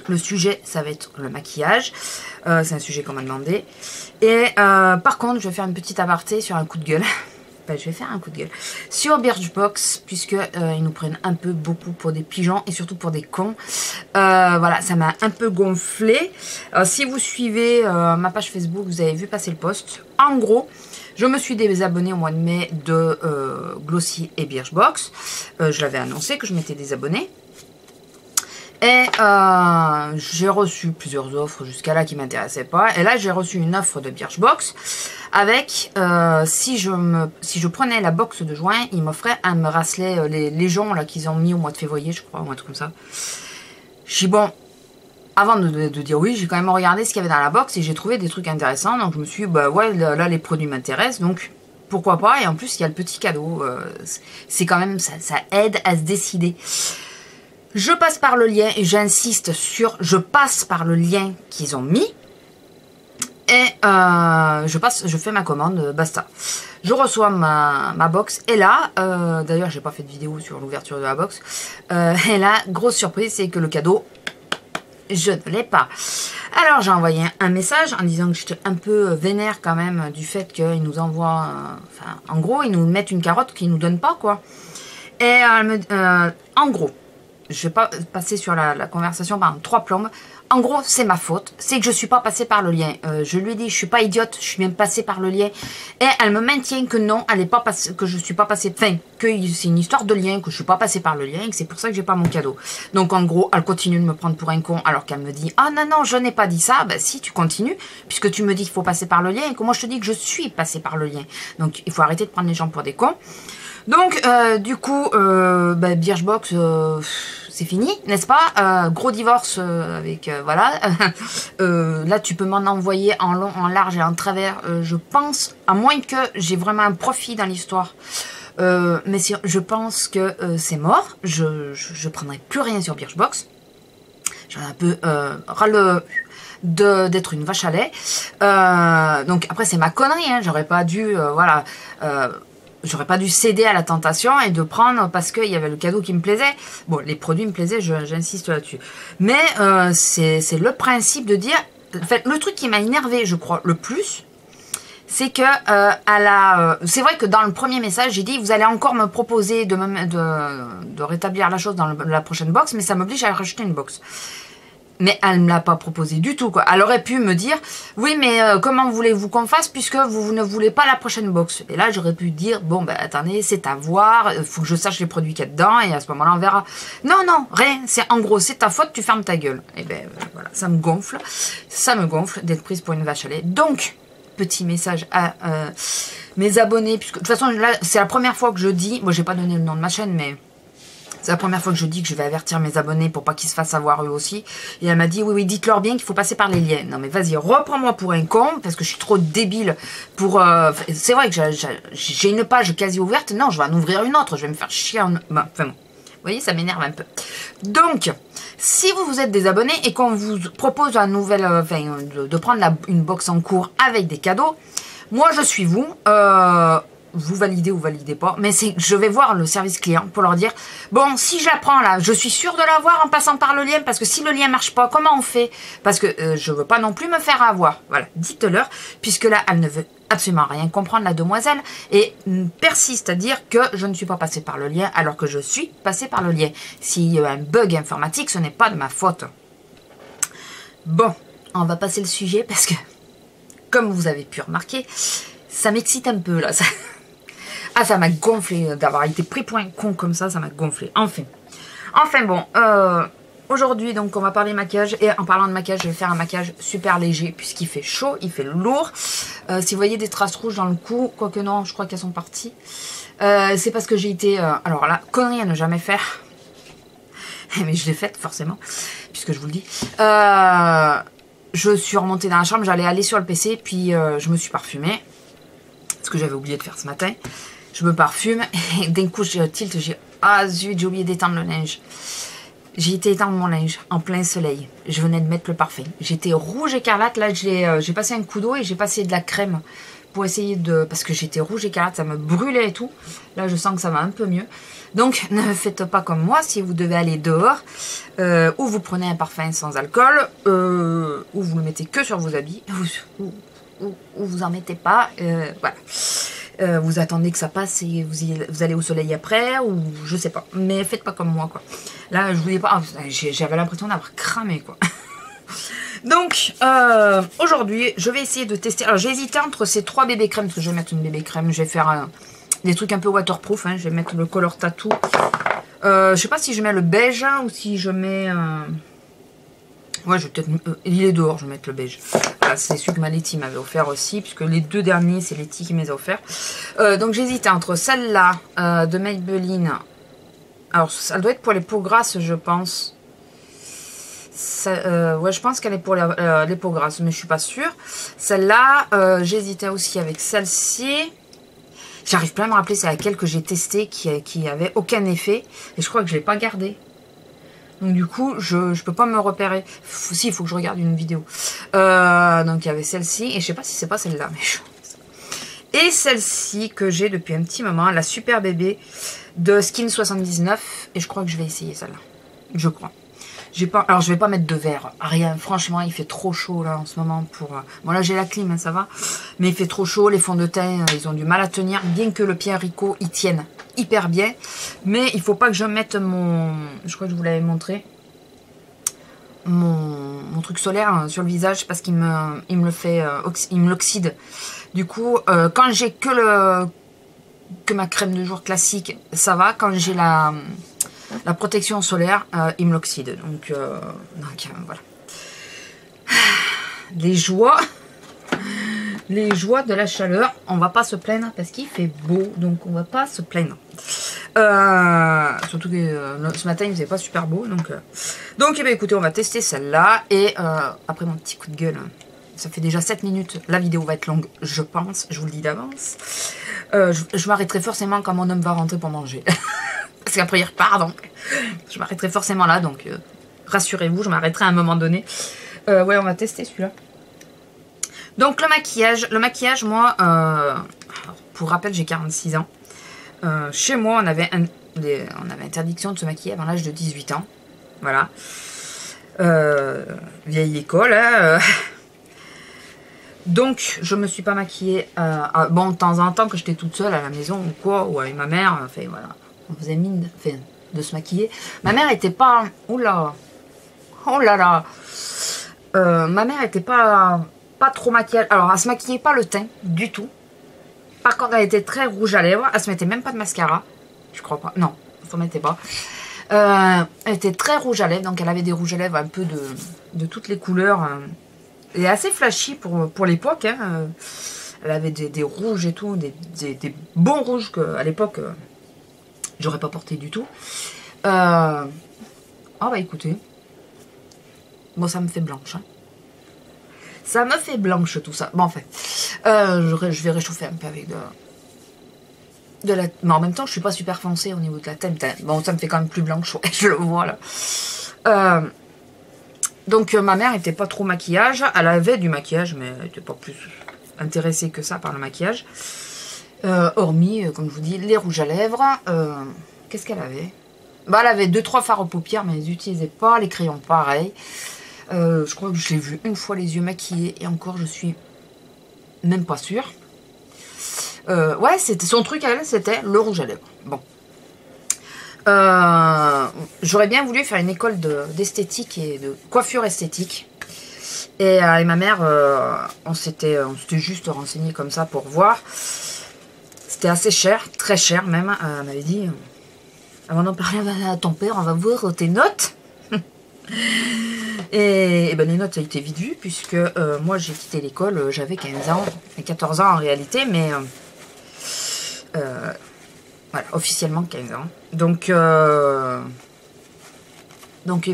Le sujet, ça va être le maquillage. C'est un sujet qu'on m'a demandé. Et par contre, je vais faire une petite aparté sur un coup de gueule. Ben, je vais faire un coup de gueule sur Birchbox, puisque ils nous prennent un peu beaucoup pour des pigeons et surtout pour des cons. Voilà, ça m'a un peu gonflé. Si vous suivez ma page Facebook, vous avez vu passer le post. En gros, je me suis désabonnée au mois de mai de Glossy et Birchbox. Je l'avais annoncé que je m'étais désabonnée. Et j'ai reçu plusieurs offres jusqu'à là qui ne m'intéressaient pas. Et là, j'ai reçu une offre de Birchbox avec, si je prenais la box de juin, ils m'offraient un bracelet, les joncs là qu'ils ont mis au mois de février, je crois, ou un truc comme ça. Je dis bon, avant de dire oui, j'ai quand même regardé ce qu'il y avait dans la box et j'ai trouvé des trucs intéressants. Donc je me suis dit, bah ouais, là les produits m'intéressent, donc pourquoi pas. Et en plus, il y a le petit cadeau. C'est quand même, ça aide à se décider. Je passe par le lien et j'insiste sur je passe par le lien qu'ils ont mis et je fais ma commande, basta. Je reçois ma box et là, d'ailleurs j'ai pas fait de vidéo sur l'ouverture de la box, et là, grosse surprise, c'est que le cadeau, je ne l'ai pas. Alors j'ai envoyé un message en disant que j'étais un peu vénère quand même du fait qu'ils nous envoient, enfin en gros ils nous mettent une carotte qu'ils nous donnent pas quoi. Et en gros, je vais pas passer sur la conversation pendant 3 plombes. En gros, c'est ma faute. C'est que je suis pas passée par le lien. Je lui ai dit, je suis pas idiote, je suis même passée par le lien. Et elle me maintient que non, elle est pas passée, que je suis pas passée. Enfin, que c'est une histoire de lien, que je suis pas passée par le lien et que c'est pour ça que j'ai pas mon cadeau. Donc en gros, elle continue de me prendre pour un con alors qu'elle me dit, ah non, non, je n'ai pas dit ça. Ben si, tu continues, puisque tu me dis qu'il faut passer par le lien et que moi je te dis que je suis passée par le lien. Donc il faut arrêter de prendre les gens pour des cons. Donc, du coup, bah, Birchbox, c'est fini, n'est-ce pas? Gros divorce avec, voilà. Là, tu peux m'en envoyer en long, en large et en travers, je pense, à moins que j'ai vraiment un profit dans l'histoire. Mais je pense que c'est mort. Je prendrai plus rien sur Birchbox. J'en ai un peu ras d'être une vache à lait. Donc, après, c'est ma connerie, hein. J'aurais pas dû, voilà... J'aurais pas dû céder à la tentation et de prendre parce qu'il y avait le cadeau qui me plaisait. Bon, les produits me plaisaient, j'insiste là-dessus. Mais c'est le principe de dire... En fait, le truc qui m'a énervé, je crois, le plus, c'est que c'est vrai que dans le premier message, j'ai dit, vous allez encore me proposer de rétablir la chose dans la prochaine box, mais ça m'oblige à racheter une box. Mais elle ne me l'a pas proposé du tout, quoi. Elle aurait pu me dire, oui, mais comment voulez-vous qu'on fasse puisque vous ne voulez pas la prochaine box? Et là, j'aurais pu dire, bon, ben attendez, c'est à voir, il faut que je sache les produits qu'il y a dedans, et à ce moment-là, on verra. Non, non, rien, c'est en gros, c'est ta faute, tu fermes ta gueule. Et ben voilà, ça me gonfle d'être prise pour une vache à lait. Donc, petit message à mes abonnés, puisque de toute façon, là, c'est la première fois que je dis, moi, j'ai pas donné le nom de ma chaîne, mais... C'est la première fois que je dis que je vais avertir mes abonnés pour pas qu'ils se fassent avoir eux aussi. Et elle m'a dit, oui, oui, dites-leur bien qu'il faut passer par les liens. Non, mais vas-y, reprends-moi pour un con, parce que je suis trop débile pour... C'est vrai que j'ai une page quasi ouverte. Non, je vais en ouvrir une autre. Je vais me faire chier en... Bah, enfin bon. Vous voyez, ça m'énerve un peu. Donc, si vous êtes des abonnés et qu'on vous propose un nouvel... de prendre une box en cours avec des cadeaux, moi, je suis vous. Vous validez ou validez pas, mais je vais voir le service client pour leur dire, bon, si je la prends là, je suis sûre de l'avoir en passant par le lien, parce que si le lien marche pas, comment on fait? Parce que je veux pas non plus me faire avoir. Voilà, dites-leur, puisque là, elle ne veut absolument rien comprendre, la demoiselle, et persiste à dire que je ne suis pas passée par le lien, alors que je suis passée par le lien. S'il y a un bug informatique, ce n'est pas de ma faute. Bon, on va passer le sujet, parce que, comme vous avez pu remarquer, ça m'excite un peu, là, ça... Ah, ça m'a gonflé d'avoir été pris pour un con comme ça m'a gonflé. Enfin bon, aujourd'hui, donc, on va parler maquillage. Et en parlant de maquillage, je vais faire un maquillage super léger, puisqu'il fait chaud, il fait lourd. Si vous voyez des traces rouges dans le cou, quoique non, je crois qu'elles sont parties. C'est parce que j'ai été... alors là, connerie à ne jamais faire. Mais je l'ai faite, forcément, puisque je vous le dis. Je suis remontée dans la chambre, j'allais aller sur le PC, puis je me suis parfumée. Ce que j'avais oublié de faire ce matin. Je me parfume et d'un coup je tilt, ah zut, j'ai oublié d'étendre le linge. J'ai été étendre mon linge en plein soleil. Je venais de mettre le parfum. J'étais rouge écarlate, là j'ai passé un coup d'eau et j'ai passé de la crème pour essayer de... Parce que j'étais rouge écarlate, ça me brûlait et tout. Là, je sens que ça va un peu mieux. Donc, ne faites pas comme moi si vous devez aller dehors. Ou vous prenez un parfum sans alcool. Ou vous le mettez que sur vos habits. Ou vous en mettez pas. Voilà. Vous attendez que ça passe et vous allez au soleil après. Ou je sais pas. Mais faites pas comme moi, quoi. Là, je vous dis pas... J'avais l'impression d'avoir cramé, quoi. Donc, aujourd'hui, je vais essayer de tester. Alors, j'ai hésité entre ces 3 bébés crèmes, parce que je vais mettre une bébé crème. Je vais faire des trucs un peu waterproof. Hein. Je vais mettre le Color Tattoo. Je sais pas si je mets le beige ou si je mets... Ouais, je vais peut-être... il est dehors, je vais mettre le beige. Voilà, c'est celui que ma Letty m'avait offert aussi, puisque les 2 derniers, c'est Letty qui me les a offerts. Donc, j'ai hésité entre celle-là de Maybelline. Alors, ça doit être pour les peaux grasses, je pense. Ouais, je pense qu'elle est pour les peaux grasses, mais je suis pas sûre. Celle-là, j'hésitais aussi avec celle-ci. J'arrive pas à me rappeler c'est laquelle que j'ai testé qui avait aucun effet. Et je crois que je l'ai pas gardée. Donc du coup, je peux pas me repérer. Si, il faut que je regarde une vidéo. Donc il y avait celle-ci. Et je sais pas si c'est pas celle-là. Mais et celle-ci que j'ai depuis un petit moment. La Super Bébé de Skin 79. Et je crois que je vais essayer celle-là. Je crois. Alors, je vais pas mettre de verre. Rien. Franchement, il fait trop chaud, là, en ce moment. Bon, là, j'ai la clim, hein, ça va. Mais il fait trop chaud. Les fonds de teint, ils ont du mal à tenir. Bien que le Pierre Rico, ils tiennent hyper bien. Mais il faut pas que je mette mon... Je crois que je vous l'avais montré. Mon truc solaire sur le visage. Parce qu'il me le fait... il me l'oxyde. Du coup, quand j'ai que ma crème de jour classique, ça va. Quand j'ai la protection solaire, il me l'oxyde. Donc voilà. Les joies de la chaleur. On va pas se plaindre parce qu'il fait beau. Donc on va pas se plaindre. Surtout que ce matin il faisait pas super beau. Donc eh bien, écoutez, on va tester celle-là. Et après mon petit coup de gueule, ça fait déjà 7 minutes. La vidéo va être longue, je pense. Je vous le dis d'avance. Je m'arrêterai forcément quand mon homme va rentrer pour manger. Parce qu'après il repart, donc je m'arrêterai forcément là, donc rassurez-vous, je m'arrêterai à un moment donné. Ouais, on va tester celui-là. Donc le maquillage, moi, pour rappel, j'ai 46 ans. Chez moi, on avait interdiction de se maquiller avant l'âge de 18 ans. Voilà. Vieille école, hein. Donc, je me suis pas maquillée, bon, de temps en temps, que j'étais toute seule à la maison ou quoi, ou avec ma mère, enfin, voilà. On faisait mine de se maquiller. Ma mère était pas... Oh là là. Ma mère était pas trop maquillage. Alors, elle se maquillait pas le teint du tout. Par contre, elle était très rouge à lèvres. Elle se mettait même pas de mascara. Je crois pas. Non, elle se mettait pas. Elle était très rouge à lèvres. Donc, elle avait des rouges à lèvres un peu de toutes les couleurs. Et assez flashy pour l'époque. Hein. Elle avait des rouges et tout. Des bons rouges qu'à l'époque... j'aurais pas porté du tout. Ah bah écoutez. Bon, ça me fait blanche. Hein. Ça me fait blanche tout ça. Bon, enfin. Je vais réchauffer un peu avec de la... Mais en même temps, je suis pas super foncée au niveau de la teinte. Bon, ça me fait quand même plus blanche. Ouais, je le vois là. Donc, ma mère était pas trop maquillage. Elle avait du maquillage, mais elle était pas plus intéressée que ça par le maquillage. Hormis, comme je vous dis, les rouges à lèvres. Qu'est-ce qu'elle avait? Bah, elle avait 2-3 fards aux paupières, mais elle les utilisait pas. Les crayons, pareil. Je crois que je l'ai vu une fois les yeux maquillés. Et encore, je suis même pas sûre. Ouais, c'était son truc à elle, c'était le rouge à lèvres. Bon. J'aurais bien voulu faire une école d'esthétique et de coiffure esthétique. Et ma mère, on s'était juste renseigné comme ça pour voir. C'était assez cher, très cher même. Elle m'avait dit, avant d'en parler à ton père, on va voir tes notes. et ben les notes, ça a été vite vu, puisque moi j'ai quitté l'école, j'avais 15 ans, 14 ans en réalité, mais voilà, officiellement 15 ans. Donc eh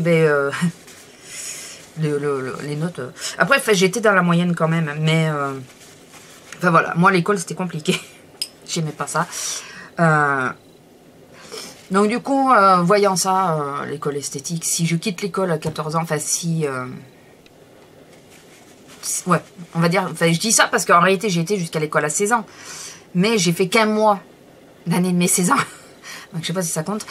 ben, les notes... Après, j'étais dans la moyenne quand même, mais... enfin voilà, moi l'école c'était compliqué. J'aimais pas ça. Donc du coup, voyant ça, l'école esthétique, si je quitte l'école à 14 ans, enfin si Ouais, on va dire, enfin, je dis ça parce qu'en réalité, j'ai été jusqu'à l'école à 16 ans. Mais j'ai fait qu'un mois l'année de mes 16 ans. Donc, je sais pas si ça compte.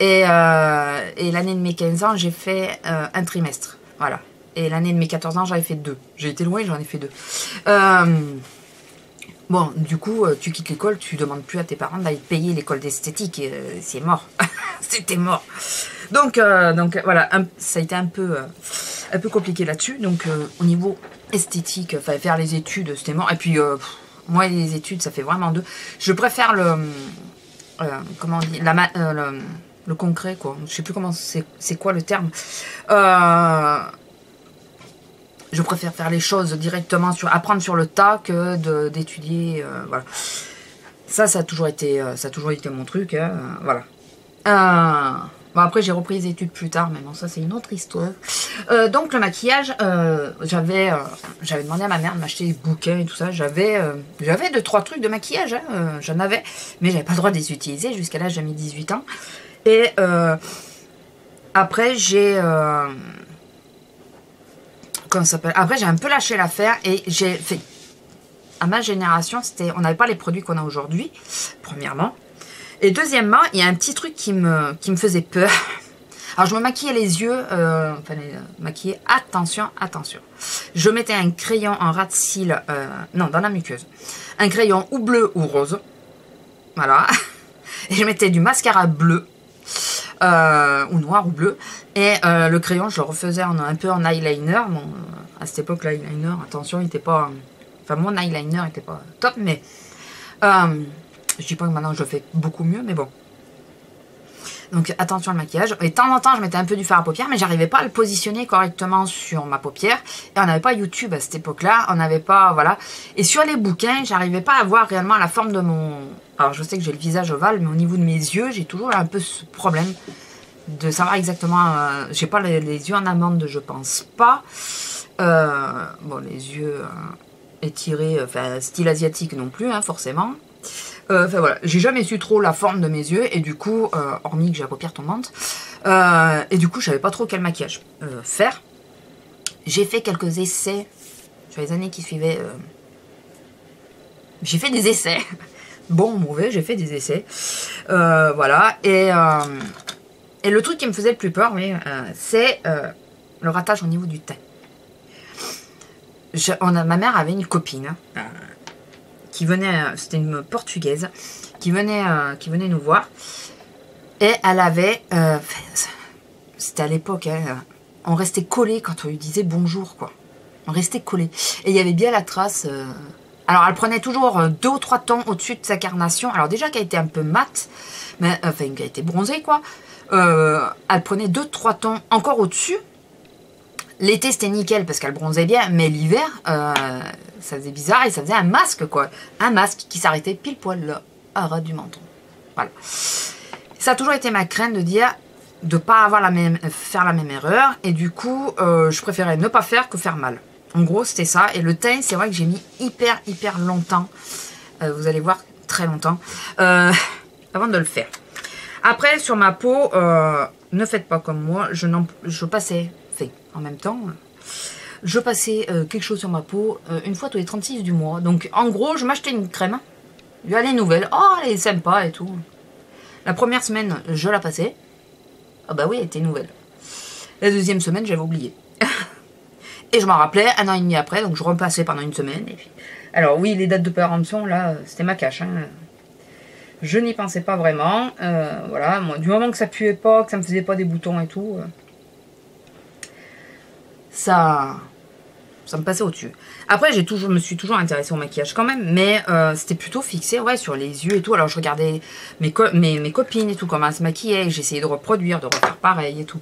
Et l'année de mes 15 ans, j'ai fait un trimestre. Voilà. Et l'année de mes 14 ans, j'en ai fait 2. J'ai été loin, j'en ai fait 2. Bon, du coup, tu quittes l'école, tu demandes plus à tes parents d'aller payer l'école d'esthétique. C'est mort. C'était mort. Donc voilà, ça a été un peu compliqué là-dessus. Donc, au niveau esthétique, enfin, faire les études, c'était mort. Et puis, moi, les études, ça fait vraiment deux. Je préfère comment on dit, le concret, quoi. Je sais plus comment c'est quoi le terme. Je préfère faire les choses directement, apprendre sur le tas que d'étudier. Voilà. Ça a toujours été mon truc. Hein, voilà. Bon, après, j'ai repris les études plus tard, mais bon, ça, c'est une autre histoire. Donc, le maquillage, j'avais demandé à ma mère de m'acheter des bouquins et tout ça. J'avais 2-3 trucs de maquillage, hein, j'en avais, mais j'avais pas le droit de les utiliser jusqu'à l'âge de mes 18 ans. Et après, comment ça s'appelle ? Après, j'ai un peu lâché l'affaire et j'ai fait... À ma génération, on n'avait pas les produits qu'on a aujourd'hui, premièrement. Et deuxièmement, il y a un petit truc qui me faisait peur. Alors, je me maquillais les yeux, maquillais, attention. Je mettais un crayon en ras de cils, non, dans la muqueuse. Un crayon ou bleu ou rose. Voilà. Et je mettais du mascara bleu, ou noir ou bleu. Et le crayon, je le refaisais un peu en eyeliner. Bon, à cette époque, l'eyeliner, attention, il n'était pas... Enfin, mon eyeliner n'était pas top, mais... je dis pas que maintenant je le fais beaucoup mieux, mais bon. Donc attention au maquillage. Et de temps en temps, je mettais un peu du fard à paupières, mais j'arrivais pas à le positionner correctement sur ma paupière. Et on n'avait pas YouTube à cette époque-là. On n'avait pas, voilà. Et sur les bouquins, j'arrivais pas à voir réellement la forme de mon... Alors je sais que j'ai le visage ovale, mais au niveau de mes yeux, j'ai toujours un peu ce problème de savoir exactement... j'ai pas les yeux en amande, je pense pas. Bon, les yeux étirés, enfin style asiatique non plus, hein, forcément. Enfin voilà, j'ai jamais su trop la forme de mes yeux et du coup, hormis que j'ai la paupière tombante, et du coup je savais pas trop quel maquillage faire. J'ai fait quelques essais sur les années qui suivaient. J'ai fait des essais, bon ou mauvais, j'ai fait des essais, voilà. Et le truc qui me faisait le plus peur, oui, c'est le ratage au niveau du teint. Ma mère avait une copine. Qui venait, c'était une portugaise, qui venait nous voir. Et elle avait, c'était à l'époque, hein, on restait collés quand on lui disait bonjour, quoi. On restait collés. Et il y avait bien la trace. Alors elle prenait toujours 2 ou 3 tons au-dessus de sa carnation. Alors déjà qu'elle était un peu mate, mais enfin qu'elle était bronzée, quoi. Elle prenait 2-3 tons encore au-dessus. L'été c'était nickel parce qu'elle bronzait bien, mais l'hiver ça faisait bizarre et ça faisait un masque, quoi. Un masque qui s'arrêtait pile poil là, à ras du menton. Voilà. Ça a toujours été ma crainte de dire de pas avoir faire la même erreur et du coup je préférais ne pas faire que faire mal. En gros c'était ça. Et le teint, c'est vrai que j'ai mis hyper longtemps, vous allez voir, très longtemps, avant de le faire. Après sur ma peau, ne faites pas comme moi, je passais, en même temps, je passais quelque chose sur ma peau une fois tous les 36 du mois. Donc en gros, je m'achetais une crème, elle est nouvelle, oh elle est sympa et tout. La première semaine, je la passais, ah bah oui, elle était nouvelle. La deuxième semaine, j'avais oublié. Et je m'en rappelais 1 an et demi après, donc je repassais pendant une semaine. Et puis... Alors oui, les dates de péremption, là, c'était ma cache. Hein. Je n'y pensais pas vraiment. Voilà, moi, du moment que ça puait pas, que ça me faisait pas des boutons et tout... Ça me passait au-dessus. Après, je me suis toujours intéressée au maquillage quand même, mais c'était plutôt fixé, ouais, sur les yeux et tout. Alors, je regardais mes copines et tout, comment elles se maquillaient, j'essayais de reproduire, de refaire pareil et tout.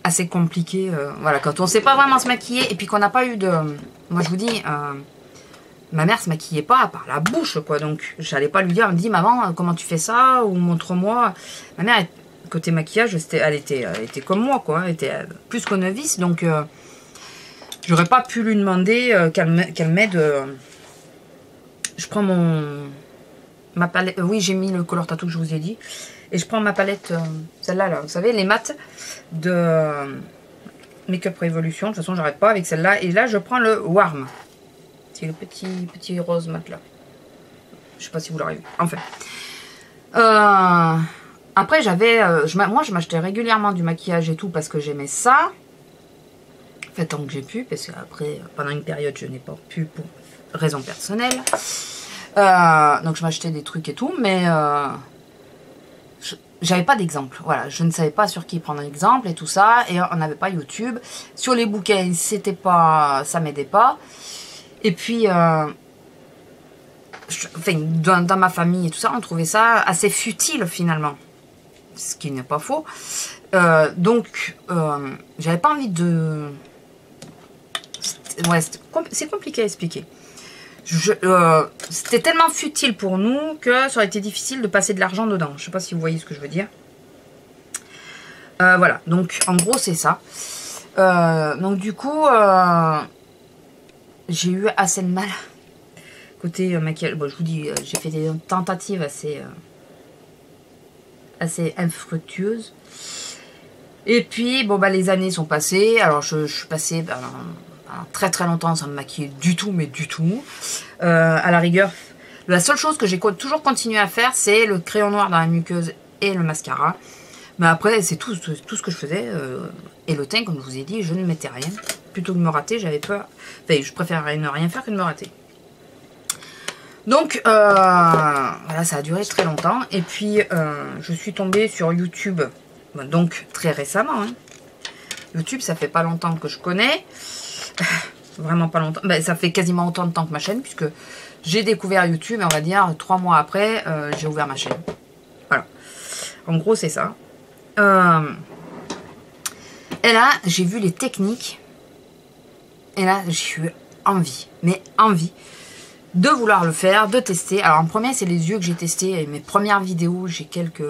Assez compliqué, voilà, quand on sait pas vraiment se maquiller, et puis qu'on n'a pas eu de... Moi, je vous dis, ma mère se maquillait pas à part la bouche, quoi, donc j'allais pas lui dire, elle me dit, maman, comment tu fais ça, ou montre-moi. Ma mère, côté maquillage, elle était comme moi, quoi, elle était plus que novice, donc j'aurais pas pu lui demander qu'elle m'aide. Je prends ma palette, oui, j'ai mis le color tattoo que je vous ai dit, et je prends ma palette, celle-là, là, vous savez, les mats de Make-up Revolution. De toute façon, j'arrête pas avec celle-là. Et là, je prends le Warm. C'est le petit rose mat là. Je sais pas si vous l'aurez vu. Enfin. Après, moi, je m'achetais régulièrement du maquillage et tout parce que j'aimais ça. Enfin, tant que j'ai pu. Parce qu'après, pendant une période, je n'ai pas pu pour raison personnelle. Donc, je m'achetais des trucs et tout. Mais j'avais pas d'exemple. Voilà, je ne savais pas sur qui prendre un exemple et tout ça. Et on n'avait pas YouTube. Sur les bouquins, ça m'aidait pas. Et puis, dans ma famille et tout ça, on trouvait ça assez futile finalement. Ce qui n'est pas faux. Donc, j'avais pas envie de... Ouais, c'est compliqué à expliquer. C'était tellement futile pour nous que ça aurait été difficile de passer de l'argent dedans. Je sais pas si vous voyez ce que je veux dire. Voilà, donc en gros c'est ça. Donc du coup, j'ai eu assez de mal côté maquillage. Bon, je vous dis, j'ai fait des tentatives assez infructueuses. Et puis, bon, bah, les années sont passées. Alors, je suis passée très très longtemps sans me maquiller du tout, mais du tout. À la rigueur, la seule chose que j'ai toujours continué à faire, c'est le crayon noir dans la muqueuse et le mascara. Mais après, c'est tout ce que je faisais. Et le teint, comme je vous ai dit, je ne mettais rien. Plutôt que de me rater, j'avais peur. Enfin, je préférerais ne rien faire que de me rater. Donc, voilà, ça a duré très longtemps. Et puis, je suis tombée sur YouTube, donc très récemment. Hein. YouTube, ça fait pas longtemps que je connais. Vraiment pas longtemps. Ben, ça fait quasiment autant de temps que ma chaîne, puisque j'ai découvert YouTube, on va dire, 3 mois après, j'ai ouvert ma chaîne. Voilà. En gros, c'est ça. Et là, j'ai vu les techniques. Et là, j'ai eu envie, mais envie de vouloir le faire, de tester. Alors en premier, c'est les yeux que j'ai testé. Et mes premières vidéos, j'ai quelques...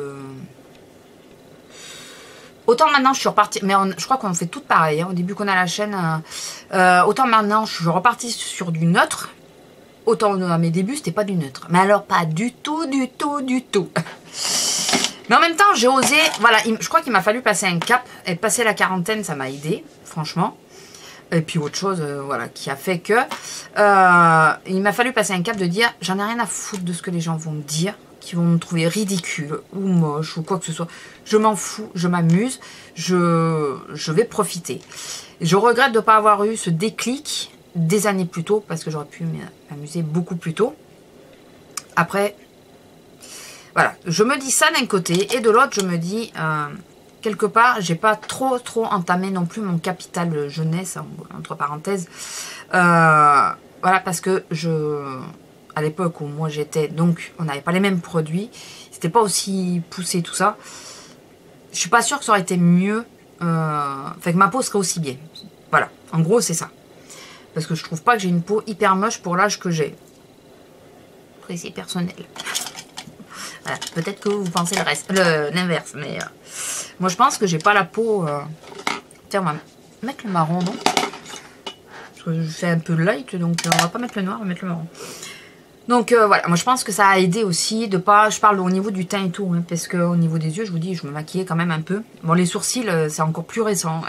Autant maintenant, je suis repartie... Mais je crois qu'on fait toutes pareil. Hein, au début qu'on a la chaîne. Autant maintenant, je suis repartie sur du neutre. Autant à mes débuts, c'était pas du neutre. Mais alors, pas du tout, du tout, du tout. Mais en même temps, j'ai osé... Voilà, je crois qu'il m'a fallu passer un cap. Et passer la quarantaine, ça m'a aidé, franchement. Et puis autre chose, voilà, qui a fait que il m'a fallu passer un cap de dire j'en ai rien à foutre de ce que les gens vont me dire, qui vont me trouver ridicule ou moche ou quoi que ce soit. Je m'en fous, je m'amuse, je vais profiter. Je regrette de ne pas avoir eu ce déclic des années plus tôt parce que j'aurais pu m'amuser beaucoup plus tôt. Après, voilà, je me dis ça d'un côté et de l'autre, je me dis... quelque part, j'ai pas trop entamé non plus mon capital jeunesse, entre parenthèses. Voilà, parce que à l'époque où moi j'étais, donc on n'avait pas les mêmes produits, c'était pas aussi poussé tout ça. Je suis pas sûre que ça aurait été mieux, que ma peau serait aussi bien. Voilà, en gros c'est ça. Parce que je trouve pas que j'ai une peau hyper moche pour l'âge que j'ai. Après c'est personnel. Voilà, peut-être que vous pensez l'inverse, mais moi je pense que j'ai pas la peau... Tiens, on va mettre le marron, non? Parce que je fais un peu light, donc on va pas mettre le noir, on va mettre le marron. Donc voilà, moi je pense que ça a aidé aussi de pas... Je parle au niveau du teint et tout, hein, parce qu'au niveau des yeux, je vous dis, je me maquillais quand même un peu. Bon, les sourcils, c'est encore plus récent.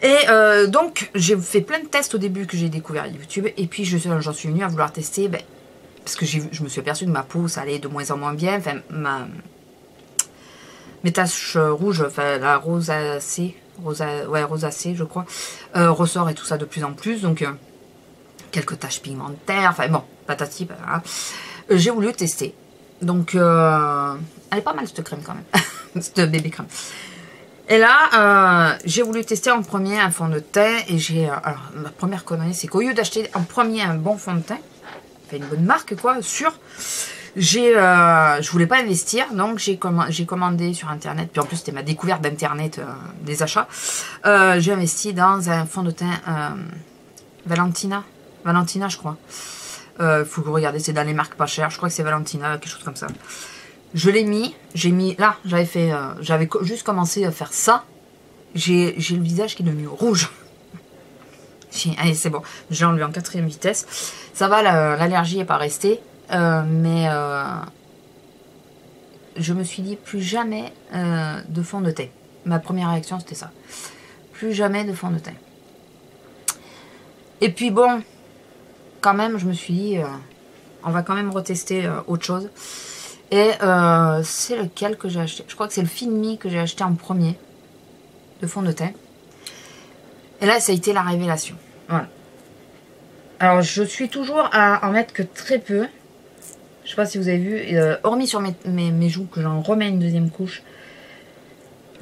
Et donc, j'ai fait plein de tests au début que j'ai découvert YouTube, et puis j'en suis venue à vouloir tester... parce que je me suis aperçue que ma peau, ça allait de moins en moins bien. Enfin, mes taches rouges, enfin la rosacée, rosacée, je crois, ressort et tout ça de plus en plus. Donc, quelques taches pigmentaires. Enfin, bon, patati, patata. J'ai voulu tester. Donc, elle est pas mal cette crème quand même. Cette bébé crème. Et là, j'ai voulu tester en premier un fond de teint. Et alors, ma première connerie, c'est qu'au lieu d'acheter en premier un bon fond de teint, une bonne marque quoi, sûr. Je voulais pas investir, donc j'ai commandé sur internet, puis en plus c'était ma découverte d'internet des achats. J'ai investi dans un fond de teint Valentina je crois. Faut que vous regardez, c'est dans les marques pas chères, je crois que c'est Valentina, quelque chose comme ça. Je l'ai mis, là, j'avais juste commencé à faire ça, j'ai le visage qui est devenu rouge. Allez, c'est bon, j'ai enlevé en 4e vitesse. Ça va, l'allergie n'est pas restée. Mais je me suis dit plus jamais de fond de teint. Ma première réaction, c'était ça. plus jamais de fond de teint. Et puis bon, quand même, je me suis dit, on va quand même retester autre chose. Et c'est lequel que j'ai acheté? Je crois que c'est le Fit Me que j'ai acheté en premier de fond de teint. Et là, ça a été la révélation. Voilà. Alors, je suis toujours à en mettre que très peu. Je sais pas si vous avez vu, hormis sur mes joues, que j'en remets une deuxième couche.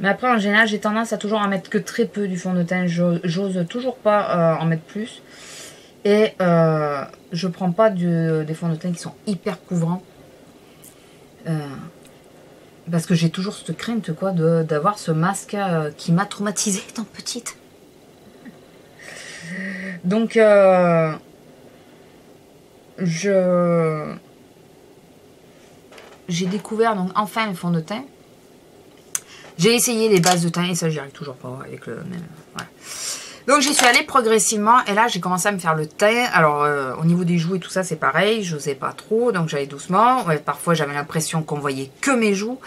Mais après, en général, j'ai tendance à toujours en mettre que très peu du fond de teint. J'ose toujours pas en mettre plus. Et je prends pas des fonds de teint qui sont hyper couvrants. Parce que j'ai toujours cette crainte quoi d'avoir ce masque qui m'a traumatisée étant petite. Donc j'ai découvert donc enfin le fond de teint. J'ai essayé les bases de teint et ça j'y arrive toujours pas avec le même. Ouais. Donc j'y suis allée progressivement et là j'ai commencé à me faire le teint. Alors au niveau des joues et tout ça c'est pareil, je n'osais pas trop donc j'allais doucement. Ouais, parfois j'avais l'impression qu'on voyait que mes joues.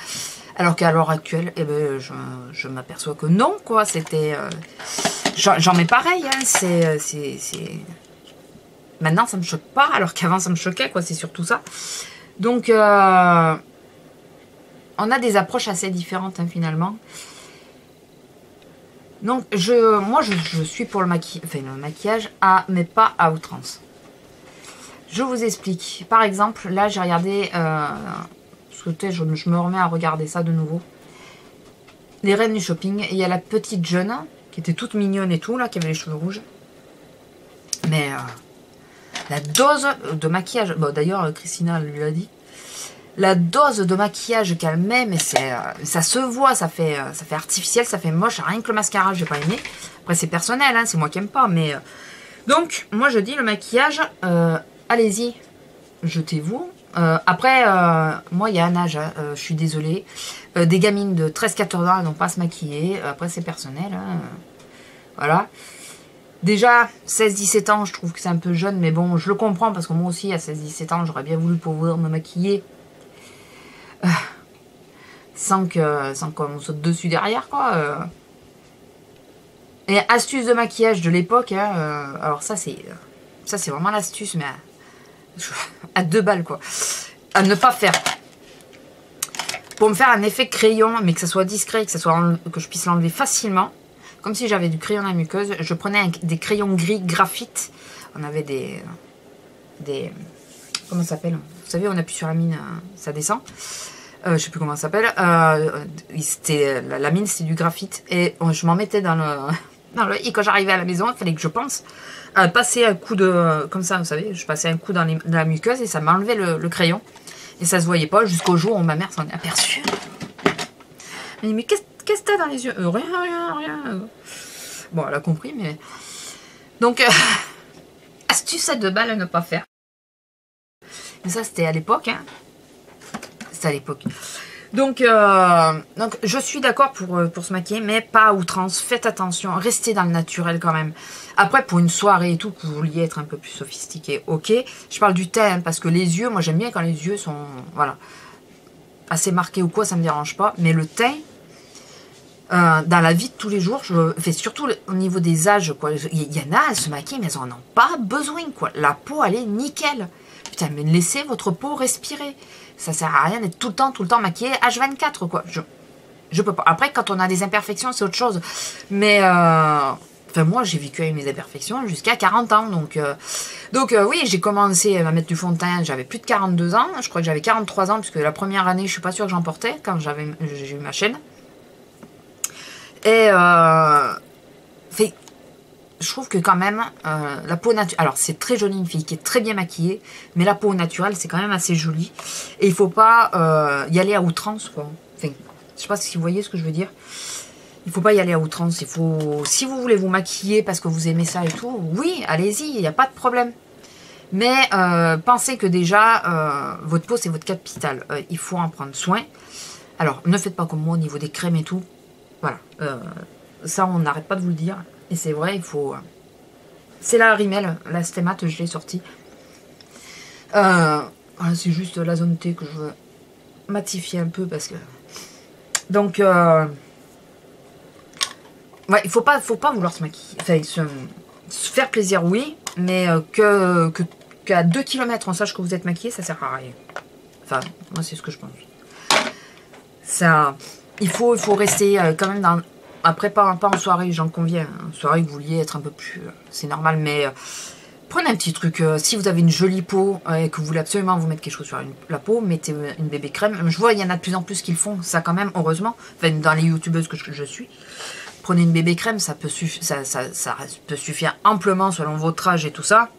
Alors qu'à l'heure actuelle, eh ben, je m'aperçois que non quoi, c'était... J'en mets pareil, hein, c'est... Maintenant ça me choque pas alors qu'avant ça me choquait quoi, c'est surtout ça. Donc on a des approches assez différentes hein, finalement. Donc, moi, je suis pour le maquillage, mais pas à outrance. Je vous explique. Par exemple, là, j'ai regardé... je me remets à regarder ça de nouveau. Les reines du shopping. Et il y a la petite jeune, qui était toute mignonne et tout, là, qui avait les cheveux rouges. Mais la dose de maquillage... Bon, d'ailleurs, Christina lui a dit. La dose de maquillage qu'elle met, mais ça se voit, ça fait artificiel, ça fait moche, rien que le mascara, j'ai pas aimé. Après, c'est personnel, hein, c'est moi qui aime pas, mais... Donc, moi, je dis, le maquillage, allez-y, jetez-vous. Après, moi, il y a un âge, hein, je suis désolée. Des gamines de 13-14 ans, elles n'ont pas à se maquiller. Après, c'est personnel, hein, voilà. Déjà, 16-17 ans, je trouve que c'est un peu jeune, mais bon, je le comprends, parce que moi aussi, à 16-17 ans, j'aurais bien voulu pouvoir me maquiller. Sans qu'on me saute dessus derrière quoi. Et astuce de maquillage de l'époque hein, alors ça c'est vraiment l'astuce mais à 2 balles quoi, à ne pas faire pour me faire un effet crayon mais que ça soit discret, que je puisse l'enlever facilement comme si j'avais du crayon à la muqueuse. Je prenais des crayons gris graphite, on avait des comment ça s'appelle, vous savez on appuie sur la mine ça descend. Je sais plus comment ça s'appelle. La mine, c'était du graphite. Et je m'en mettais dans le... Et quand j'arrivais à la maison, il fallait que je pense passer un coup de... Comme ça, vous savez, je passais un coup dans la muqueuse et ça m'enlevait le crayon. Et ça se voyait pas jusqu'au jour où ma mère s'en est aperçue. Elle dit, mais qu'est-ce que t'as dans les yeux? Rien. Bon, elle a compris, mais... Donc, astuce à 2 balles à ne pas faire. Et ça, c'était à l'époque, hein. À l'époque. Donc je suis d'accord pour se maquiller, mais pas à outrance. Faites attention, restez dans le naturel quand même. Après, pour une soirée et tout, que vous vouliez être un peu plus sophistiqué, ok. Je parle du teint, hein, parce que les yeux, moi j'aime bien quand les yeux sont, voilà, assez marqués ou quoi, ça me dérange pas. Mais le teint, dans la vie de tous les jours, je fais surtout au niveau des âges, quoi. Il y en a, elles se maquillent, mais elles en ont pas besoin, quoi. La peau, elle est nickel. Putain, mais laissez votre peau respirer. Ça sert à rien d'être tout le temps maquillée H24 quoi. Je peux pas. Après quand on a des imperfections c'est autre chose. Mais enfin moi j'ai vécu avec mes imperfections jusqu'à 40 ans. Donc oui j'ai commencé à mettre du fond de teint. J'avais plus de 42 ans. Je crois que j'avais 43 ans puisque la première année je suis pas sûre que j'en portais quand j'ai eu ma chaîne. Et je trouve que quand même, la peau naturelle... Alors, c'est très joli une fille qui est très bien maquillée, mais la peau naturelle, c'est quand même assez joli. Et il faut pas y aller à outrance, quoi. Enfin, je sais pas si vous voyez ce que je veux dire. Il faut pas y aller à outrance. Il faut... Si vous voulez vous maquiller parce que vous aimez ça et tout, oui, allez-y, il n'y a pas de problème. Mais pensez que déjà, votre peau, c'est votre capital. Il faut en prendre soin. Alors, ne faites pas comme moi au niveau des crèmes et tout. Voilà. Ça, on n'arrête pas de vous le dire. Et c'est vrai, il faut... C'est la Rimmel, la Stémat, je l'ai sortie. Voilà, c'est juste la zone T que je veux matifier un peu parce que... Donc, Ouais, il faut pas vouloir se maquiller. Enfin, se faire plaisir, oui, mais qu'à 2 km on sache que vous êtes maquillé, ça sert à rien. Enfin, moi c'est ce que je pense. Ça, il faut rester quand même dans... Après, pas en soirée, j'en conviens. En soirée, vous vouliez être un peu plus... c'est normal, mais... prenez un petit truc. Si vous avez une jolie peau et que vous voulez absolument vous mettre quelque chose sur la peau, mettez une bébé crème. Je vois, il y en a de plus en plus qui le font, ça quand même, heureusement. Enfin, dans les youtubeuses que je suis. Prenez une bébé crème, ça peut suffire amplement selon votre âge et tout ça.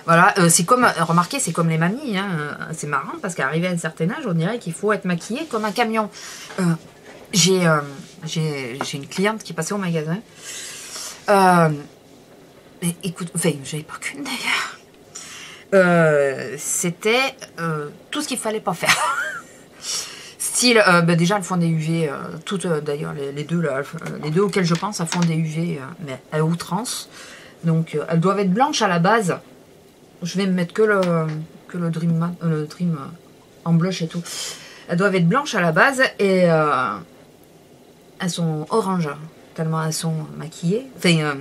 Voilà, c'est comme, remarquez, c'est comme les mamies, hein, c'est marrant parce qu'arrivé à un certain âge, on dirait qu'il faut être maquillé comme un camion. J'ai une cliente qui passait au magasin. Mais écoute, enfin, j'avais pas qu'une d'ailleurs. C'était tout ce qu'il fallait pas faire. Style, déjà elles font des UV, toutes d'ailleurs les deux là, les deux auxquelles je pense, elles font des UV, mais à outrance. Donc elles doivent être blanches à la base. Je vais me mettre que le Dream, en blush et tout. Elles doivent être blanches à la base et elles sont orange, tellement elles sont maquillées. Enfin,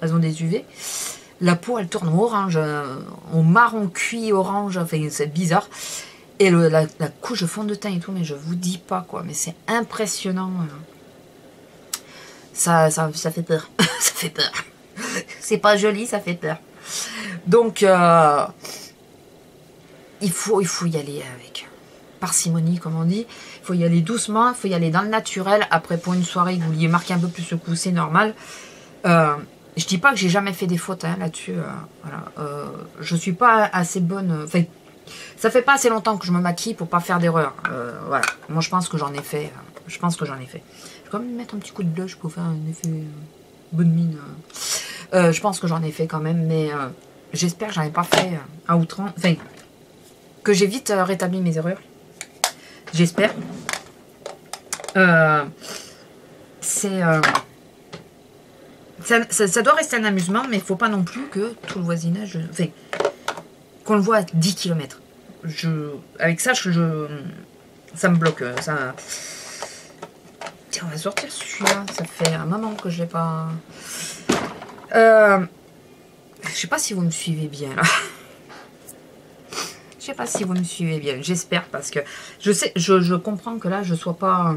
elles ont des UV. La peau, elle tourne au orange, au marron cuit orange. Enfin, c'est bizarre. Et la couche de fond de teint et tout, mais je vous dis pas quoi. Mais c'est impressionnant. Ça fait peur. Ça fait peur. C'est pas joli, ça fait peur. Donc, il faut y aller avec parcimonie, comme on dit. Il faut y aller doucement, il faut y aller dans le naturel. Après, pour une soirée que vous vouliez marquer un peu plus le coup, c'est normal. Je dis pas que j'ai jamais fait des fautes hein, là-dessus. Voilà. Je suis pas assez bonne... Enfin, ça fait pas assez longtemps que je me maquille pour pas faire d'erreur. Voilà. Moi, je pense que j'en ai fait. Je pense que j'en ai fait. Je vais quand même mettre un petit coup de blush pour faire un effet bonne mine. Je pense que j'en ai fait quand même, mais j'espère que j'en ai pas fait à outrance. Enfin, que j'ai vite rétabli mes erreurs. J'espère. C'est... Ça doit rester un amusement, mais il faut pas non plus que tout le voisinage... Enfin, qu'on le voit à 10 km. Avec ça, ça me bloque. Ça... Tiens, on va sortir celui-là. Ça fait un moment que je l'ai pas... Je sais pas si vous me suivez bien, là. Je sais pas si vous me suivez bien. J'espère, parce que je sais, je comprends que là, je sois pas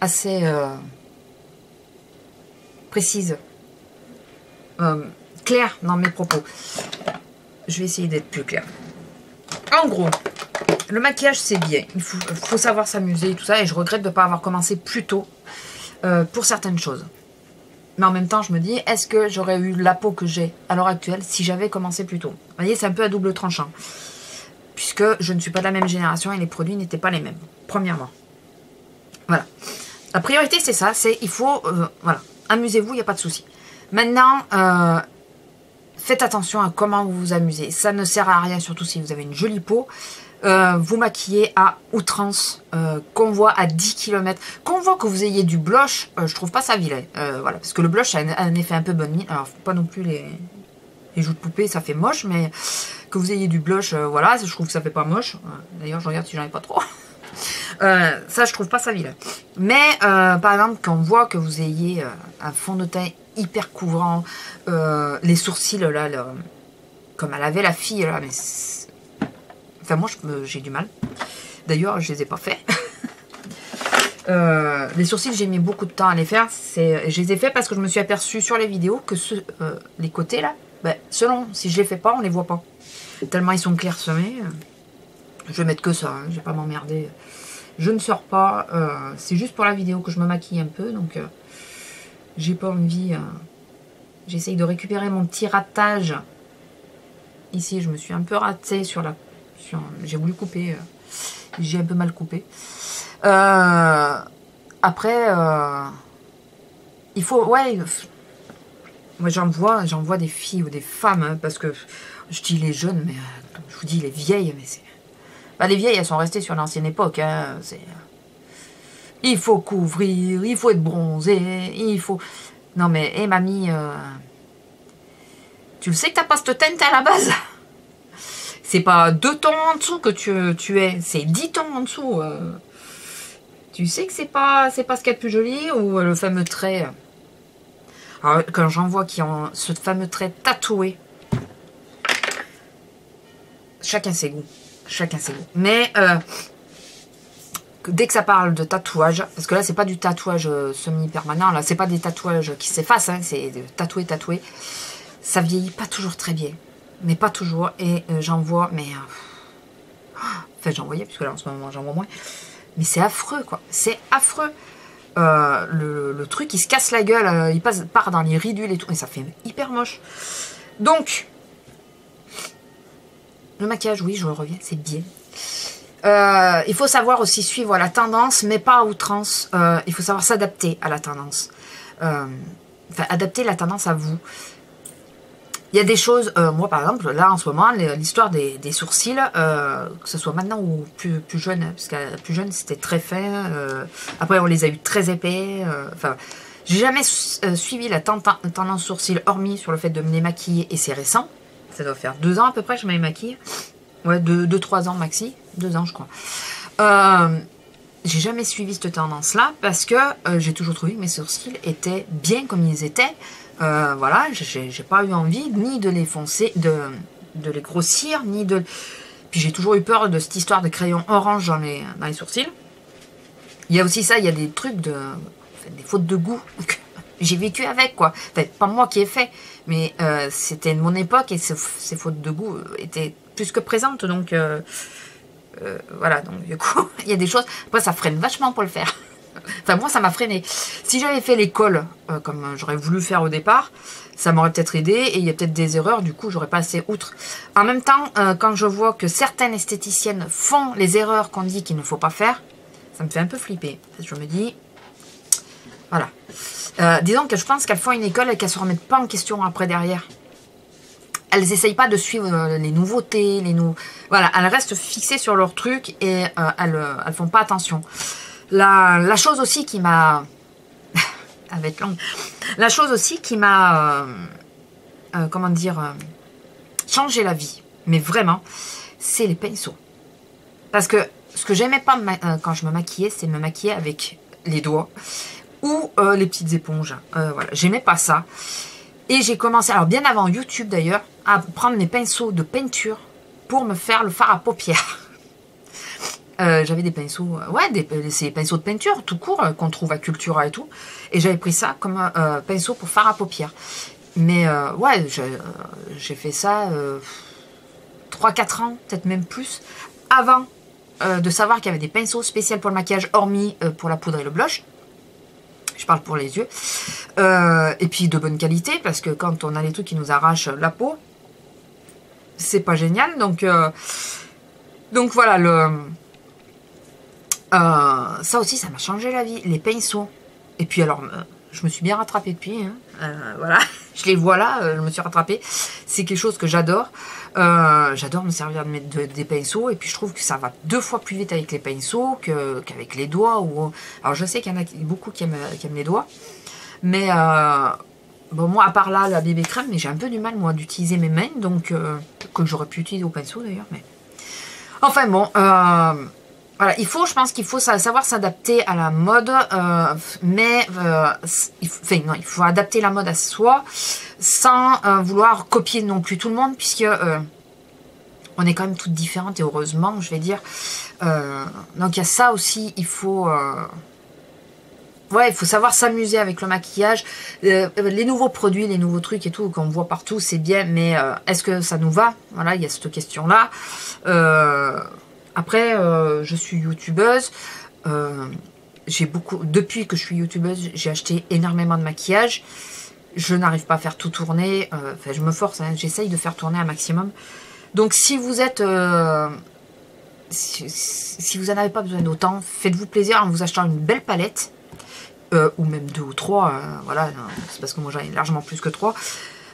assez précise. Claire dans mes propos. Je vais essayer d'être plus claire. En gros, le maquillage c'est bien. Il faut savoir s'amuser et tout ça. Et je regrette de ne pas avoir commencé plus tôt pour certaines choses. Mais en même temps, je me dis, est-ce que j'aurais eu la peau que j'ai à l'heure actuelle si j'avais commencé plus tôt? Vous voyez, c'est un peu à double tranchant. Puisque je ne suis pas de la même génération et les produits n'étaient pas les mêmes. Premièrement. Voilà. La priorité c'est ça. C'est il faut, voilà, amusez-vous, il n'y a pas de souci. Maintenant, faites attention à comment vous vous amusez. Ça ne sert à rien, surtout si vous avez une jolie peau. Vous maquillez à outrance, qu'on voit à 10 km. Qu'on voit que vous ayez du blush, je trouve pas ça vilain. Voilà, parce que le blush a un effet un peu bonne mine. Alors, pas non plus les joues de poupée, ça fait moche, mais que vous ayez du blush, voilà, je trouve que ça fait pas moche. D'ailleurs, je regarde si j'en ai pas trop. Ça, je trouve pas ça vilain. Mais, par exemple, quand on voit que vous ayez un fond de teint hyper couvrant, les sourcils là, comme elle avait la fille là, mais enfin moi j'ai du mal. D'ailleurs je les ai pas faits. Les sourcils j'ai mis beaucoup de temps à les faire. Je les ai faits parce que je me suis aperçue sur les vidéos que les côtés là, ben, selon si je les fais pas on les voit pas. Tellement ils sont clairsemés. Je vais mettre que ça, hein, je vais pas m'emmerder. Je ne sors pas, c'est juste pour la vidéo que je me maquille un peu, donc j'ai pas envie. J'essaye de récupérer mon petit ratage. Ici, je me suis un peu ratée sur la... j'ai voulu couper. J'ai un peu mal coupé. Après, il faut... Ouais, moi j'en vois des filles ou des femmes, hein, parce que je dis les jeunes, mais je vous dis les vieilles, mais c'est... Bah, les vieilles, elles sont restées sur l'ancienne époque. Hein, il faut couvrir, il faut être bronzé, il faut... Non mais, hé mamie, tu le sais que t'as pas cette teinte à la base? C'est pas 2 tons en dessous que tu es, c'est 10 tons en dessous. Tu sais que c'est pas ce qu'il y a de plus joli, ou le fameux trait. Alors, quand j'en vois qui ont ce fameux trait tatoué, chacun ses goûts. Chacun ses goûts. Mais dès que ça parle de tatouage, parce que là, c'est pas du tatouage semi-permanent, là, c'est pas des tatouages qui s'effacent, hein, c'est tatoué. Ça vieillit pas toujours très bien. Mais pas toujours. Et j'en vois, mais... enfin, j'en voyais, puisque là, en ce moment, j'en vois moins. Mais c'est affreux, quoi. C'est affreux. Le truc, il se casse la gueule, il part dans les ridules et tout. Et ça fait hyper moche. Donc, le maquillage, oui, je reviens, c'est bien. Il faut savoir aussi suivre la tendance, mais pas à outrance. Il faut savoir s'adapter à la tendance. Enfin, adapter la tendance à vous. Il y a des choses, moi par exemple, là en ce moment, l'histoire des sourcils, que ce soit maintenant ou plus jeune, parce que plus jeune c'était très fin, après on les a eu très épais, enfin, j'ai jamais suivi la tendance sourcils, hormis sur le fait de me les maquiller, et c'est récent, ça doit faire 2 ans à peu près que je me les maquille, ouais, 2-3 ans maxi, 2 ans je crois. J'ai jamais suivi cette tendance-là, parce que j'ai toujours trouvé que mes sourcils étaient bien comme ils étaient. Voilà, j'ai pas eu envie ni de les foncer, de les grossir, ni de... Puis j'ai toujours eu peur de cette histoire de crayon orange dans les sourcils. Il y a aussi ça, il y a des trucs de... Enfin, des fautes de goût. J'ai vécu avec, quoi. Enfin, pas moi qui ai fait, mais c'était de mon époque et ces fautes de goût étaient plus que présentes, donc... voilà, donc du coup, il y a des choses... Après, ça freine vachement pour le faire. Enfin, moi, ça m'a freiné. Si j'avais fait l'école comme j'aurais voulu faire au départ, ça m'aurait peut-être aidé. Et il y a peut-être des erreurs, du coup, j'aurais pas assez outre. En même temps, quand je vois que certaines esthéticiennes font les erreurs qu'on dit qu'il ne faut pas faire, ça me fait un peu flipper. Je me dis, voilà. Disons que je pense qu'elles font une école et qu'elles ne se remettent pas en question après derrière. Elles n'essayent pas de suivre les nouveautés, voilà, elles restent fixées sur leur truc et elles font pas attention. La chose aussi qui m'a... avec langue. La chose aussi qui m'a... comment dire... changé la vie. Mais vraiment, c'est les pinceaux. Parce que ce que j'aimais pas quand je me maquillais, c'est me maquiller avec les doigts. Ou les petites éponges. Voilà, j'aimais pas ça. Et j'ai commencé, alors bien avant YouTube d'ailleurs, à prendre mes pinceaux de peinture pour me faire le fard à paupières. J'avais des pinceaux, ouais, ces pinceaux de peinture tout court qu'on trouve à Cultura et tout. Et j'avais pris ça comme pinceau pour fard à paupières. Mais ouais, j'ai fait ça 3-4 ans, peut-être même plus, avant de savoir qu'il y avait des pinceaux spéciaux pour le maquillage, hormis pour la poudre et le blush. Je parle pour les yeux. Et puis de bonne qualité, parce que quand on a les trucs qui nous arrachent la peau, c'est pas génial. Donc voilà, ça aussi, ça m'a changé la vie. Les pinceaux. Et puis alors, je me suis bien rattrapée depuis. Hein. Voilà, je les vois là, je me suis rattrapée. C'est quelque chose que j'adore. J'adore me servir des pinceaux. Et puis je trouve que ça va 2 fois plus vite avec les pinceaux qu'avec les doigts. Alors je sais qu'il y en a beaucoup qui aiment les doigts. Mais bon, moi, à part là, la bébé crème, mais j'ai un peu du mal, moi, d'utiliser mes mains. Donc, que j'aurais pu utiliser au pinceau d'ailleurs. Mais... Enfin bon... Voilà, je pense qu'il faut savoir s'adapter à la mode, mais il faut adapter la mode à soi sans vouloir copier non plus tout le monde, puisque on est quand même toutes différentes et heureusement, je vais dire. Donc il y a ça aussi, il faut savoir s'amuser avec le maquillage, les nouveaux produits, les nouveaux trucs et tout qu'on voit partout, c'est bien, mais est-ce que ça nous va? Voilà, il y a cette question-là. Après, je suis youtubeuse, depuis que je suis youtubeuse, j'ai acheté énormément de maquillage. Je n'arrive pas à faire tout tourner, enfin je me force, hein, j'essaye de faire tourner un maximum. Donc si vous êtes, si vous n'en avez pas besoin d'autant, faites-vous plaisir en vous achetant une belle palette, ou même 2 ou 3, voilà, c'est parce que moi j'en ai largement plus que 3.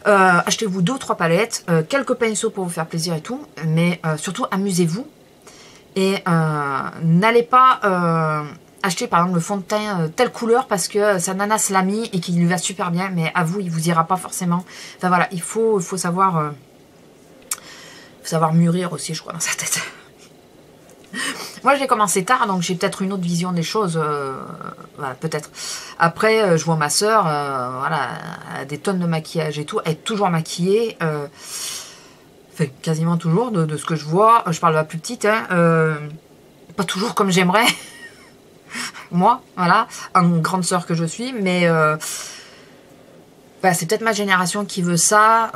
Achetez-vous 2 ou 3 palettes, quelques pinceaux pour vous faire plaisir et tout, mais surtout amusez-vous. Et n'allez pas acheter par exemple le fond de teint telle couleur parce que sa nana se l'a mis et qu'il lui va super bien, mais à vous il vous ira pas forcément. Enfin voilà, il faut savoir mûrir aussi, je crois, dans sa tête. Moi, j'ai commencé tard, donc j'ai peut-être une autre vision des choses. Voilà, peut-être. Après, je vois ma soeur, voilà, elle a des tonnes de maquillage et tout. Elle est toujours maquillée. Enfin, quasiment toujours, de ce que je vois. Je parle de la plus petite. Hein, pas toujours comme j'aimerais. Moi, voilà, en grande sœur que je suis. Mais bah, c'est peut-être ma génération qui veut ça.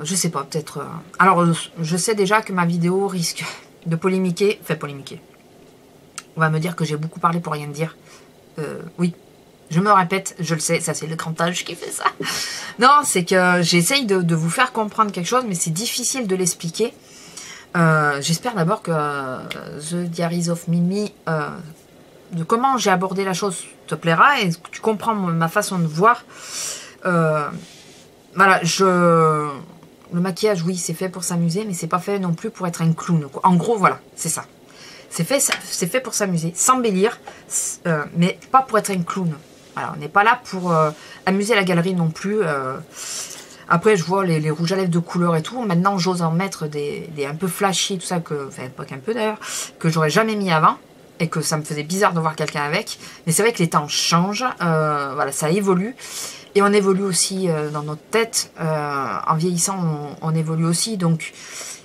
Je sais pas, peut-être. Alors, je sais déjà que ma vidéo risque de polémiquer. Enfin, polémiquer. On va me dire que j'ai beaucoup parlé pour rien dire. Oui, je me répète, je le sais, ça c'est le grand âge qui fait ça. Non, c'est que j'essaye de vous faire comprendre quelque chose, mais c'est difficile de l'expliquer. J'espère d'abord que The Diaries of Mimi, de comment j'ai abordé la chose, te plaira et que tu comprends ma façon de voir. Voilà, le maquillage, oui, c'est fait pour s'amuser, mais c'est pas fait non plus pour être un clown, quoi. En gros, voilà, c'est ça. C'est fait pour s'amuser, s'embellir, mais pas pour être un clown. Voilà, on n'est pas là pour amuser la galerie non plus. Après, je vois les rouges à lèvres de couleur et tout. Maintenant, j'ose en mettre des un peu flashy, tout ça, enfin, pas qu'un peu d'ailleurs, que j'aurais jamais mis avant. Et que ça me faisait bizarre de voir quelqu'un avec. Mais c'est vrai que les temps changent. Voilà, ça évolue. Et on évolue aussi dans notre tête. En vieillissant, on évolue aussi. Donc,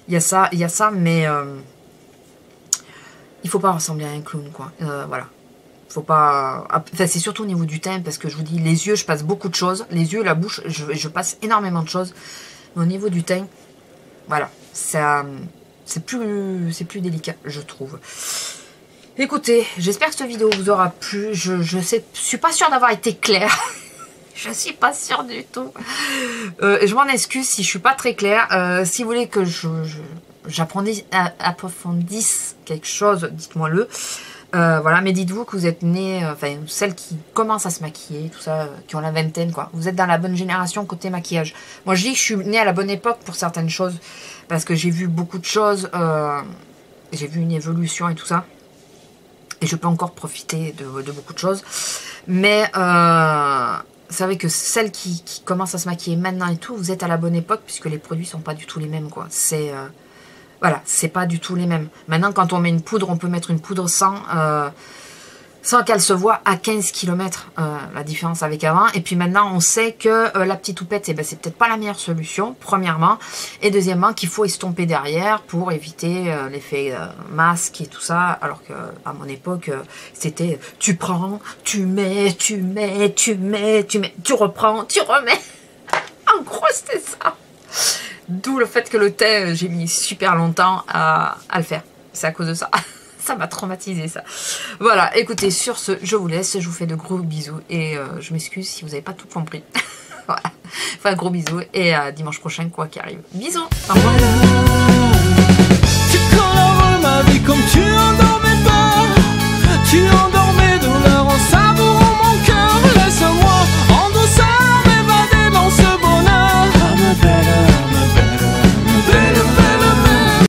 il y a ça, mais... il faut pas ressembler à un clown, quoi. Voilà. Faut pas... Enfin, c'est surtout au niveau du teint, parce que je vous dis, les yeux, je passe beaucoup de choses. Les yeux, la bouche, je passe énormément de choses. Mais au niveau du teint, voilà. Ça, c'est plus délicat, je trouve. Écoutez, j'espère que cette vidéo vous aura plu. Je suis pas sûre d'avoir été claire. Je suis pas sûre du tout. Je m'en excuse si je suis pas très claire. Si vous voulez que j'approfondisse quelque chose, dites-moi-le. Voilà, mais dites-vous que vous êtes nés, enfin, celles qui commencent à se maquiller, tout ça, qui ont la vingtaine, quoi. Vous êtes dans la bonne génération côté maquillage. Moi, je dis que je suis née à la bonne époque pour certaines choses, parce que j'ai vu beaucoup de choses, j'ai vu une évolution et tout ça. Et je peux encore profiter de beaucoup de choses. Mais c'est vrai que celles qui commencent à se maquiller maintenant et tout, vous êtes à la bonne époque, puisque les produits sont pas du tout les mêmes, quoi. C'est... voilà, c'est pas du tout les mêmes. Maintenant, quand on met une poudre, on peut mettre une poudre sans qu'elle se voit à 15 km, la différence avec avant. Et puis maintenant, on sait que la petite houppette, eh ben, c'est peut-être pas la meilleure solution, premièrement. Et deuxièmement, qu'il faut estomper derrière pour éviter l'effet masque et tout ça. Alors que à mon époque, c'était tu prends, tu mets, tu reprends, tu remets. En gros, c'était ça. D'où le fait que le teint, j'ai mis super longtemps à le faire. C'est à cause de ça. Ça m'a traumatisé, ça. Voilà, écoutez, sur ce, je vous laisse. Je vous fais de gros bisous. Et je m'excuse si vous n'avez pas tout compris. Voilà. Enfin, gros bisous. Et à dimanche prochain, quoi qu'il arrive. Bisous. Au revoir.